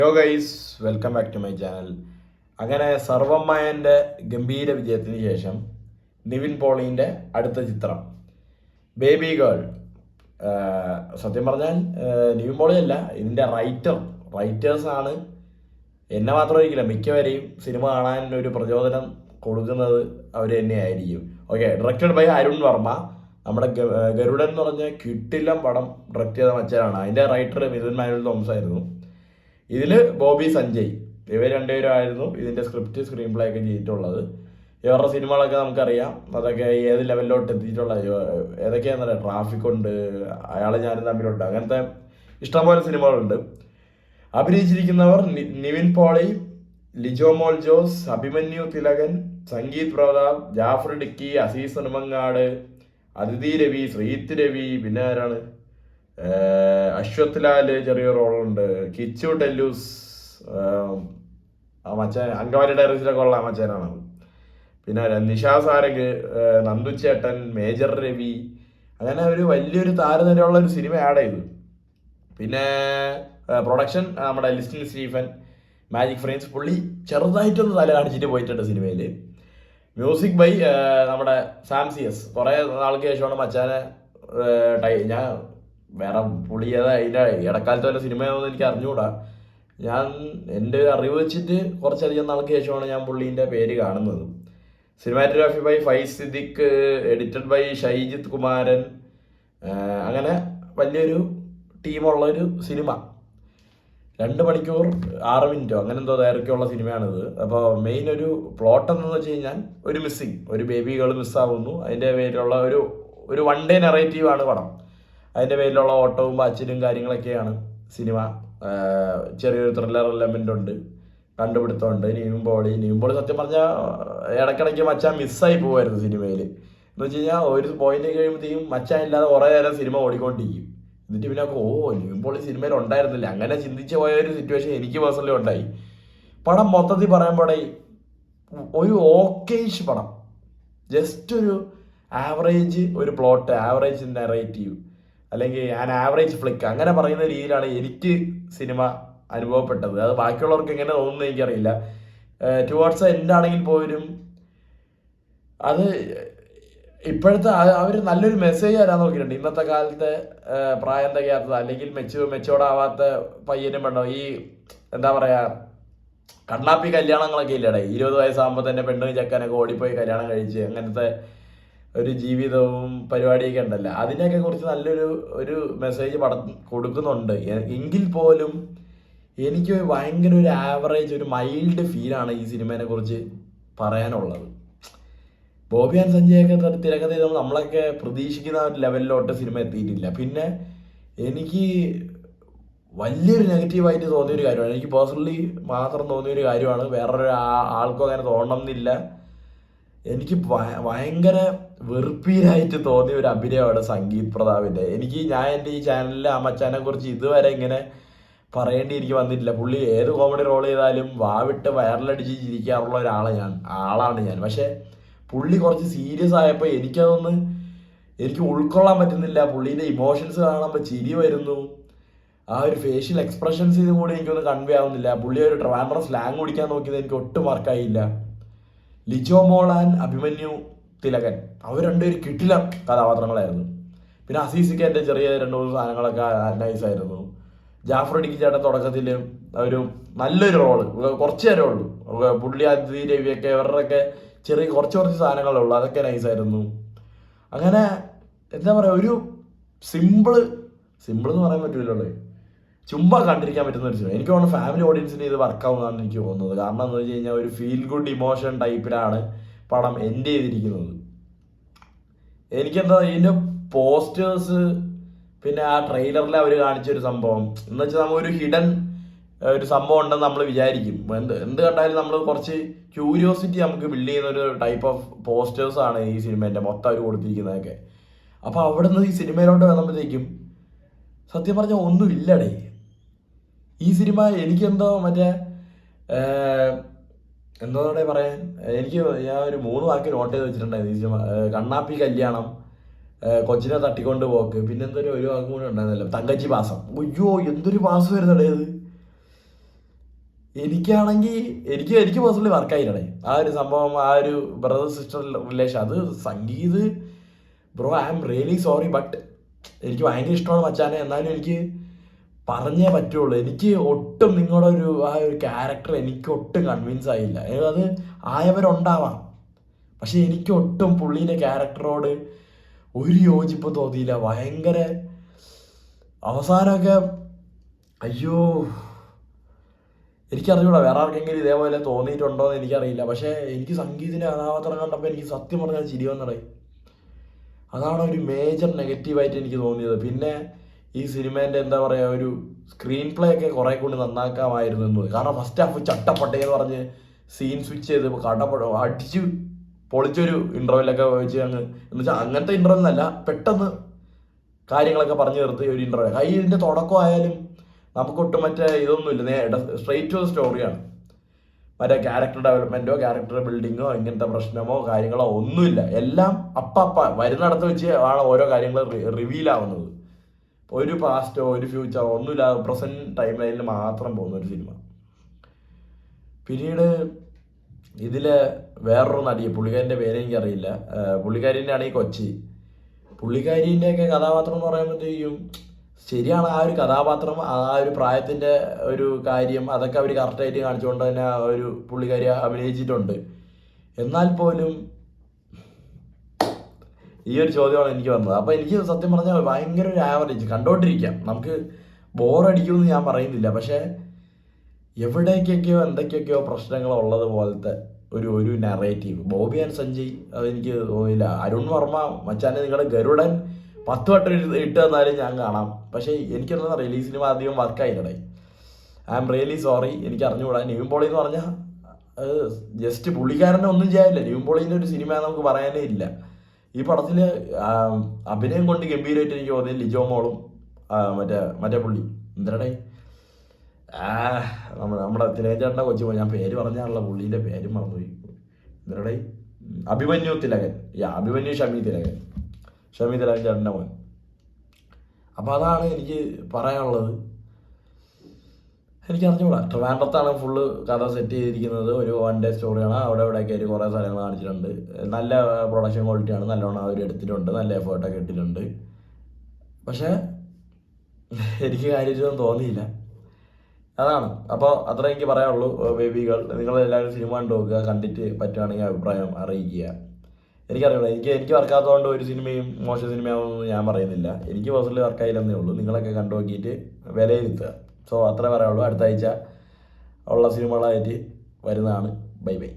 Hello guys, welcome back to my channel. അങ്ങനെ സർവമ്മയൻ്റെ ഗംഭീര വിജയത്തിന് ശേഷം നിവിൻ പോളിൻ്റെ അടുത്ത ചിത്രം ബേബി ഗേൾ. സത്യം പറഞ്ഞാൽ നിവിൻ പോളി അല്ല, ഇതിൻ്റെ റൈറ്റേഴ്സാണ് എന്നെ മാത്രമായിരിക്കില്ല, മിക്കവരെയും സിനിമ കാണാൻ ഒരു പ്രചോദനം കൊടുക്കുന്നത് അവർ തന്നെയായിരിക്കും. Okay, directed by Arun Varma. നമ്മുടെ ഗരുഡൻ എന്ന് പറഞ്ഞ കിട്ടില്ലം പടം ഡയറക്റ്റ് ചെയ്ത മച്ചാനാണ്. അതിൻ്റെ റൈറ്റർ മിഥുൻ മാനുവൽ തോമസ് ആയിരുന്നു. ഇതിൽ ബോബി സഞ്ജയ് ഇവർ രണ്ടുപേരുമായിരുന്നു ഇതിൻ്റെ സ്ക്രിപ്റ്റ് സ്ക്രീൻ പ്ലേ ഒക്കെ ചെയ്തിട്ടുള്ളത്. ഇവരുടെ സിനിമകളൊക്കെ നമുക്കറിയാം, അതൊക്കെ ഏത് ലെവലിലോട്ട് എത്തിയിട്ടുള്ള ഏതൊക്കെയാണെന്ന് പറയാം. ട്രാഫിക് ഉണ്ട്, അയാൾ ഞാനും തമ്മിലുണ്ട്, അങ്ങനത്തെ ഇഷ്ടംപോലെ സിനിമകളുണ്ട്. അഭിനയിച്ചിരിക്കുന്നവർ നിവിൻ പോളി, ലിജോ മോൾ ജോസ്, അഭിമന്യു തിലകൻ, സംഗീത് പ്രതാപ്, ജാഫർ ഡിക്കി, അസീസ് നെടുമങ്ങാട്, അതിഥി രവി, ശ്രീത്ത് രവി, പിന്നെ ആരാണ്, അശ്വത് ലാല് ചെറിയ റോളുണ്ട്, കിച്ചു ടെല്ലൂസ്, ആ മച്ചാൻ അങ്കവാലി ഡയറീസിലൊക്കെ ഉള്ള മച്ചാനാണ്. പിന്നെ നിഷാ സാരംഗ്, നന്ദുച്ചേട്ടൻ, മേജർ രവി, അങ്ങനെ ഒരു വലിയൊരു താരനിരയുള്ള ഒരു സിനിമ ആഡ് ചെയ്തു. പിന്നെ പ്രൊഡക്ഷൻ നമ്മുടെ ലിസ്റ്റിൻ സ്റ്റീഫൻ, മാജിക് ഫ്രെയിംസ്. പുള്ളി ചെറുതായിട്ടൊന്ന് തല കാണിച്ചിട്ട് പോയിട്ടുണ്ട് സിനിമയിൽ. മ്യൂസിക് ബൈ നമ്മുടെ സാംസിയസ്. കുറേ നാൾക്ക് ശേഷമാണ് മച്ചാനെ ഞാൻ വേറെ പുള്ളി ഏതാ അതിൻ്റെ ഇടക്കാലത്ത് വല്ല സിനിമയാണെന്ന് എനിക്ക് അറിഞ്ഞുകൂടാ. ഞാൻ എൻ്റെ അറിവ് വെച്ചിട്ട് കുറച്ചധികം നാൾക്ക് ശേഷമാണ് ഞാൻ പുള്ളീൻ്റെ പേര് കാണുന്നത്. Cinematography by Faiz Siddique, edited by Shaijith Kumaran. അങ്ങനെ വലിയൊരു ടീമുള്ളൊരു സിനിമ. 2 മണിക്കൂർ 6 മിനിറ്റോ അങ്ങനെ എന്തോ ദൈർഘ്യമുള്ള സിനിമയാണിത്. അപ്പോൾ മെയിൻ ഒരു പ്ലോട്ട് എന്താണെന്ന് വെച്ച് കഴിഞ്ഞാൽ ഒരു ബേബി ഗേൾ മിസ്സാവുന്നു. അതിൻ്റെ പേരിലുള്ള ഒരു വൺ ഡേ നെറേറ്റീവാണ് പടം. അതിൻ്റെ പേരിലുള്ള ഓട്ടവും പാച്ചിലും കാര്യങ്ങളൊക്കെയാണ് സിനിമ. ചെറിയൊരു ത്രില്ലർ എലമെൻ്റ് ഉണ്ട്, കണ്ടുപിടുത്തമുണ്ട്. നിവിൻ പോളി സത്യം പറഞ്ഞാൽ ഇടയ്ക്കിടയ്ക്ക് മച്ചാൻ മിസ്സായി പോകുമായിരുന്നു സിനിമയിൽ. എന്ന് വെച്ച് കഴിഞ്ഞാൽ ഒരു പോയിന്റ് കഴിയുമ്പോഴത്തേക്കും മച്ചാൻ ഇല്ലാതെ കുറേ നേരം സിനിമ ഓടിക്കൊണ്ടിരിക്കും. എന്നിട്ട് പിന്നെ നിവിൻ പോളി സിനിമയിൽ ഉണ്ടായിരുന്നില്ല, അങ്ങനെ ചിന്തിച്ച് പോയ ഒരു സിറ്റുവേഷൻ എനിക്ക് പേഴ്സണലി ഉണ്ടായി. പടം മൊത്തത്തിൽ പറയുമ്പോഴേ ഒരു ഓക്കേഷ് പടം, ജസ്റ്റ് ഒരു ആവറേജ് ഒരു പ്ലോട്ട്, ആവറേജ് നെറേറ്റീവ്, അല്ലെങ്കിൽ ആവറേജ് ഫ്ലിക്ക്, അങ്ങനെ പറയുന്ന രീതിയിലാണ് എനിക്ക് സിനിമ അനുഭവപ്പെട്ടത്. അത് ബാക്കിയുള്ളവർക്ക് എങ്ങനെ തോന്നുന്നത് എനിക്കറിയില്ല. ടുവേർഡ്സ് എൻഡ് ആണെങ്കിൽ പോലും അത് ഇപ്പോഴത്തെ അവർ നല്ലൊരു മെസ്സേജ് തരാൻ നോക്കിയിട്ടുണ്ട്. ഇന്നത്തെ കാലത്തെ പ്രായം തികയാത്തത് അല്ലെങ്കിൽ മെച്ചോർഡാവാത്ത പയ്യനും പെണ്ണോ, ഈ എന്താ പറയുക, കണ്ണാപ്പി കല്യാണങ്ങളൊക്കെ ഇല്ലടേ. 20 വയസ്സാകുമ്പോൾ തന്നെ പെണ്ണും ചെക്കനൊക്കെ ഓടിപ്പോയി കല്യാണം കഴിച്ച് അങ്ങനത്തെ ഒരു ജീവിതവും പരിപാടിയൊക്കെ ഉണ്ടല്ലോ. അതിനെയൊക്കെ കുറിച്ച് നല്ലൊരു മെസ്സേജ് പടം കൊടുക്കുന്നുണ്ട്. എങ്കിൽ പോലും എനിക്ക് ഭയങ്കര ഒരു ആവറേജ്, ഒരു മൈൽഡ് ഫീലാണ് ഈ സിനിമയെ കുറിച്ച് പറയാനുള്ളത്. ബോബി ആൻഡ് സഞ്ജയൊക്കെ തിരക്കഥ ചെയ്തപ്പോൾ നമ്മളൊക്കെ പ്രതീക്ഷിക്കുന്ന ഒരു ലെവലിലോട്ട് സിനിമ എത്തിയിട്ടില്ല. പിന്നെ എനിക്ക് വലിയൊരു നെഗറ്റീവായിട്ട് തോന്നിയൊരു കാര്യമാണ്, എനിക്ക് പേഴ്സണലി മാത്രം തോന്നിയൊരു കാര്യമാണ്, വേറൊരു ആൾക്കും അങ്ങനെ തോന്നണം എന്നില്ല. എനിക്ക് ഭയങ്കര വെറുപ്പീരായിട്ട് തോന്നിയ ഒരു അഭിനയമാണ് സംഗീത് പ്രതാപിൻ്റെ. ഞാൻ എൻ്റെ ഈ ചാനലിൽ ആ മച്ചാനെ കുറിച്ച് ഇതുവരെ ഇങ്ങനെ പറയേണ്ടി എനിക്ക് വന്നിട്ടില്ല. പുള്ളി ഏത് കോമഡി റോൾ ചെയ്താലും വാവിട്ട് വയറിലടിച്ച് ചിരിക്കാറുള്ള ആളാണ് ഞാൻ. പക്ഷേ പുള്ളി കുറച്ച് സീരിയസ് ആയപ്പോൾ എനിക്ക് ഉൾക്കൊള്ളാൻ പറ്റുന്നില്ല. പുള്ളീൻ്റെ ഇമോഷൻസ് കാണുമ്പോൾ ചിരി വരുന്നു, ആ ഒരു ഫേഷ്യൽ എക്സ്പ്രഷൻസ് ഇതും കൂടി എനിക്കൊന്നും കൺവേ ആവുന്നില്ല. പുള്ളി ഒരു ട്രിവാൻഡ്രം സ്ലാങ് കുടിക്കാൻ നോക്കിയത് എനിക്ക് ഒട്ടും വർക്കായില്ല. ലിജോ മോൾ ആൻഡ് അഭിമന്യു തിലകൻ, അവർ രണ്ടുപേരും കിട്ടില്ല കഥാപാത്രങ്ങളായിരുന്നു. പിന്നെ അസീസിക്ക് എൻ്റെ ചെറിയ 2-3 സാധനങ്ങളൊക്കെ നൈസായിരുന്നു. ജാഫർ ഡിക്കി ചേട്ടൻ തുടക്കത്തിൽ ഒരു നല്ലൊരു റോള്, കുറച്ച് നേരമേ ഉള്ളൂ. പുള്ളി അതിഥി രവിയൊക്കെ ഇവരുടെയൊക്കെ കുറച്ച് സാധനങ്ങളുള്ളൂ, അതൊക്കെ നൈസായിരുന്നു. അങ്ങനെ എന്താ പറയുക, ഒരു സിമ്പിൾ എന്ന് പറയാൻ പറ്റില്ലല്ലോ, ചുമ്മാ കണ്ടിരിക്കാൻ പറ്റുന്ന ഒരു സിനിമ. എനിക്ക് തോന്നുന്നു ഫാമിലി ഓഡിയൻസിന് ഇത് വർക്കാവുന്നതാണ് എനിക്ക് തോന്നുന്നത്. കാരണം എന്ന് വെച്ച് കഴിഞ്ഞാൽ ഒരു ഫീൽ ഗുഡ് ഇമോഷൻ ടൈപ്പിലാണ് പടം എൻഡ് ചെയ്തിരിക്കുന്നത്. എനിക്കെന്താ ഇതിൻ്റെ പോസ്റ്റേഴ്സ്, പിന്നെ ആ ട്രെയിലറിൽ അവർ കാണിച്ചൊരു സംഭവം എന്ന് വെച്ചാൽ നമ്മൾ ഒരു ഹിഡൻ ഒരു സംഭവം ഉണ്ടെന്ന് നമ്മൾ വിചാരിക്കും. എന്ത് കണ്ടാലും നമ്മൾ കുറച്ച് ക്യൂരിയോസിറ്റി നമുക്ക് ബിൽഡ് ചെയ്യുന്ന ഒരു ടൈപ്പ് ഓഫ് പോസ്റ്റേഴ്സാണ് ഈ സിനിമേൻ്റെ മൊത്തം അവർ കൊടുത്തിരിക്കുന്നതൊക്കെ. അപ്പോൾ അവിടെ നിന്ന് ഈ സിനിമയിലോട്ട് വന്നപ്പോഴത്തേക്കും സത്യം പറഞ്ഞാൽ ഒന്നുമില്ലടേ ഈ സിനിമ. എനിക്കെന്തോ മറ്റേ എന്തോടെ പറയാൻ, ഞാൻ ഒരു 3 വാക്ക് നോട്ട് ചെയ്ത് വെച്ചിട്ടുണ്ടായിരുന്നു ഈ സിനിമ. കണ്ണാപ്പി കല്യാണം, കൊച്ചിനെ തട്ടിക്കൊണ്ട് പോക്ക്, പിന്നെന്തൊരു ഒരു വാക്കും കൂടെ ഉണ്ടായിരുന്നല്ലോ, തങ്കച്ചി പാസം. അയ്യോ എന്തൊരു പാസം വരുന്നുണ്ടേ അത്. എനിക്കാണെങ്കിൽ എനിക്ക് പേഴ്സണലി വർക്കായില്ലേ ആ ഒരു സംഭവം, ആ ഒരു ബ്രദർ സിസ്റ്റർ റിലേഷൻ. അത് Sangeeth bro, I am really sorry, but എനിക്ക് ഭയങ്കര ഇഷ്ടമാണ് മച്ചാനെ. എന്നാലും എനിക്ക് പറഞ്ഞേ പറ്റുള്ളൂ. എനിക്ക് ഒട്ടും നിങ്ങളുടെ ആ ഒരു ക്യാരക്ടർ എനിക്ക് ഒട്ടും കൺവിൻസ് ആയില്ല. അത് ആയവരുണ്ടാവാം, പക്ഷെ എനിക്ക് ഒട്ടും പുള്ളീൻ്റെ ക്യാരക്ടറോട് ഒരു യോജിപ്പ് തോന്നിയില്ല. ഭയങ്കര അവസാനമൊക്കെ അയ്യോ, എനിക്കറിഞ്ഞൂടാ വേറെ ആർക്കെങ്കിലും ഇതേപോലെ തോന്നിയിട്ടുണ്ടോ എന്ന് എനിക്കറിയില്ല. പക്ഷേ എനിക്ക് സംഗീതിൻ്റെ കഥാപാത്രം കണ്ടപ്പോൾ എനിക്ക് സത്യം പറഞ്ഞാൽ ചിരി വന്നടേ. അതാണ് ഒരു മേജർ നെഗറ്റീവായിട്ട് എനിക്ക് തോന്നിയത്. പിന്നെ ഈ സിനിമേൻ്റെ എന്താ പറയുക, ഒരു സ്ക്രീൻ പ്ലേ ഒക്കെ കുറേ കൊണ്ട് നന്നാക്കാമായിരുന്നു എന്ന്. കാരണം ഫസ്റ്റ് ഹാഫ് ചട്ടപ്പട്ടയെന്ന് പറഞ്ഞ് സീൻ സ്വിച്ച് ചെയ്ത് അടിച്ച് പൊളിച്ചൊരു ഇൻ്റർവെല്ലൊക്കെ വെച്ച് അങ്ങ്, എന്ന് വെച്ചാൽ അങ്ങനത്തെ ഇൻ്റർവെൽ എന്നല്ല, പെട്ടെന്ന് കാര്യങ്ങളൊക്കെ പറഞ്ഞു നിർത്തി ഒരു ഇൻ്റർവെൽ. ഇതിൻ്റെ തുടക്കമായാലും നമുക്കൊട്ടും മറ്റേ ഇതൊന്നുമില്ല, സ്ട്രെയിറ്റ് ടു സ്റ്റോറിയാണ്. മറ്റേ ക്യാരക്ടർ ഡെവലപ്മെൻറ്റോ ക്യാരക്ടർ ബിൽഡിങ്ങോ ഇങ്ങനത്തെ പ്രശ്നമോ കാര്യങ്ങളോ ഒന്നുമില്ല. എല്ലാം വരുന്നിടത്ത് വെച്ച് ആണ് ഓരോ കാര്യങ്ങൾ റിവീൽ ആവുന്നത്. ഒരു പാസ്റ്റോ ഒരു ഫ്യൂച്ചറോ ഒന്നുമില്ല, പ്രസൻറ്റ് ടൈം ലൈനിൽ മാത്രം പോകുന്ന ഒരു സിനിമ. പിന്നീട് ഇതിൽ വേറൊരു നടി, പുള്ളിക്കാരിൻ്റെ പേര് എനിക്കറിയില്ല, പുള്ളിക്കാരിൻ്റെ ആണ് ഈ കൊച്ചി. പുള്ളിക്കാരിൻ്റെയൊക്കെ കഥാപാത്രം എന്ന് പറയുമ്പോഴത്തേക്കും ശരിയാണ്, ആ ഒരു കഥാപാത്രം ആ ഒരു പ്രായത്തിൻ്റെ ഒരു കാര്യം അതൊക്കെ അവർ കറക്റ്റായിട്ട് കാണിച്ചുകൊണ്ട് തന്നെ ആ ഒരു പുള്ളിക്കാരി അഭിനയിച്ചിട്ടുണ്ട്. എന്നാൽ പോലും ഈ ഒരു ചോദ്യമാണ് എനിക്ക് വന്നത്. അപ്പോൾ എനിക്ക് സത്യം പറഞ്ഞാൽ ഭയങ്കര ഒരു ആവറേജ്, കണ്ടോണ്ടിരിക്കാം, നമുക്ക് ബോറടിക്കുമെന്ന് ഞാൻ പറയുന്നില്ല. പക്ഷേ എവിടേക്കൊക്കെയോ എന്തൊക്കെയൊക്കെയോ പ്രശ്നങ്ങൾ ഉള്ളത് പോലത്തെ ഒരു നറേറ്റീവ്. ബോബി ആൻഡ് സഞ്ജയ് അതെനിക്ക് തോന്നിയില്ല. അരുൺ വർമ്മ മച്ചാനെ നിങ്ങളുടെ ഗരുഡൻ 10 വട്ടം ഇട്ട് തന്നാലും ഞാൻ കാണാം. പക്ഷേ എനിക്കെന്താ അറിയില്ല, ഈ സിനിമ അധികം വർക്കായില്ലേ. ഐ ആം റിയലി സോറി, എനിക്ക് അറിഞ്ഞുകൂടാ. നിവിൻ പോളി എന്ന് പറഞ്ഞാൽ ജസ്റ്റ് പുള്ളിക്കാരനെ ഒന്നും ചെയ്യാനില്ല. നിവിൻ പോളീൻ്റെ ഒരു സിനിമ നമുക്ക് പറയാനേ ഇല്ല. ഈ പടത്തിൽ അഭിനയം കൊണ്ട് ഗംഭീരമായിട്ട് എനിക്ക് തോന്നിയത് ലിജോ മോളും മറ്റേ പുള്ളി എന്തരടേ നമ്മുടെ തിരേഞ്ചേട്ടൻ്റെ കൊച്ചു പോയി, ഞാൻ പേര് പറഞ്ഞാണല്ലോ പുള്ളീൻ്റെ പേര് മറന്നുപോയി. എന്തരടേ അഭിമന്യു തിലകൻ, അഭിമന്യു ഷമി തിലകൻ ചേട്ടൻ്റെ മോൻ. അപ്പോൾ അതാണ് എനിക്ക് പറയാനുള്ളത്. എനിക്ക് അറിഞ്ഞുകൂടാ, ട്രിവാൻഡ്രത്താണ് ഫുള്ള് കഥ സെറ്റ് ചെയ്തിരിക്കുന്നത്. ഒരു 1 ഡേ സ്റ്റോറിയാണ്. അവിടെ ഇവിടെയൊക്കെ ആയിട്ട് കുറേ സ്ഥലങ്ങൾ കാണിച്ചിട്ടുണ്ട്. നല്ല പ്രൊഡക്ഷൻ ക്വാളിറ്റിയാണ്, നല്ലോണം അവർ എടുത്തിട്ടുണ്ട്, നല്ല എഫേർട്ടൊക്കെ ഇട്ടിട്ടുണ്ട്. പക്ഷേ എനിക്ക് കാര്യമായിട്ടൊന്നും തോന്നിയില്ല. അതാണ്. അപ്പോൾ അത്ര എനിക്ക് പറയാനുള്ളൂ. ബേബികൾ, നിങ്ങളെല്ലാവരും സിനിമ കണ്ടു നോക്കുക, കണ്ടിട്ട് പറ്റുകയാണെങ്കിൽ അഭിപ്രായം അറിയിക്കുക. എനിക്കറിയില്ല, എനിക്ക് വർക്കാത്തതുകൊണ്ട് ഒരു സിനിമയും മോശം സിനിമയാണെന്ന് ഞാൻ പറയുന്നില്ല. എനിക്ക് പേഴ്സണലി വർക്കായില്ലെന്നേ ഉള്ളൂ. നിങ്ങളൊക്കെ കണ്ടു നോക്കിയിട്ട് വിലയിരുത്തുക. സോ അത്ര പറയാനുള്ളൂ. അടുത്ത ആഴ്ച ഉള്ള സിനിമകളായിട്ട് വരുന്നതാണ്. Bye bye.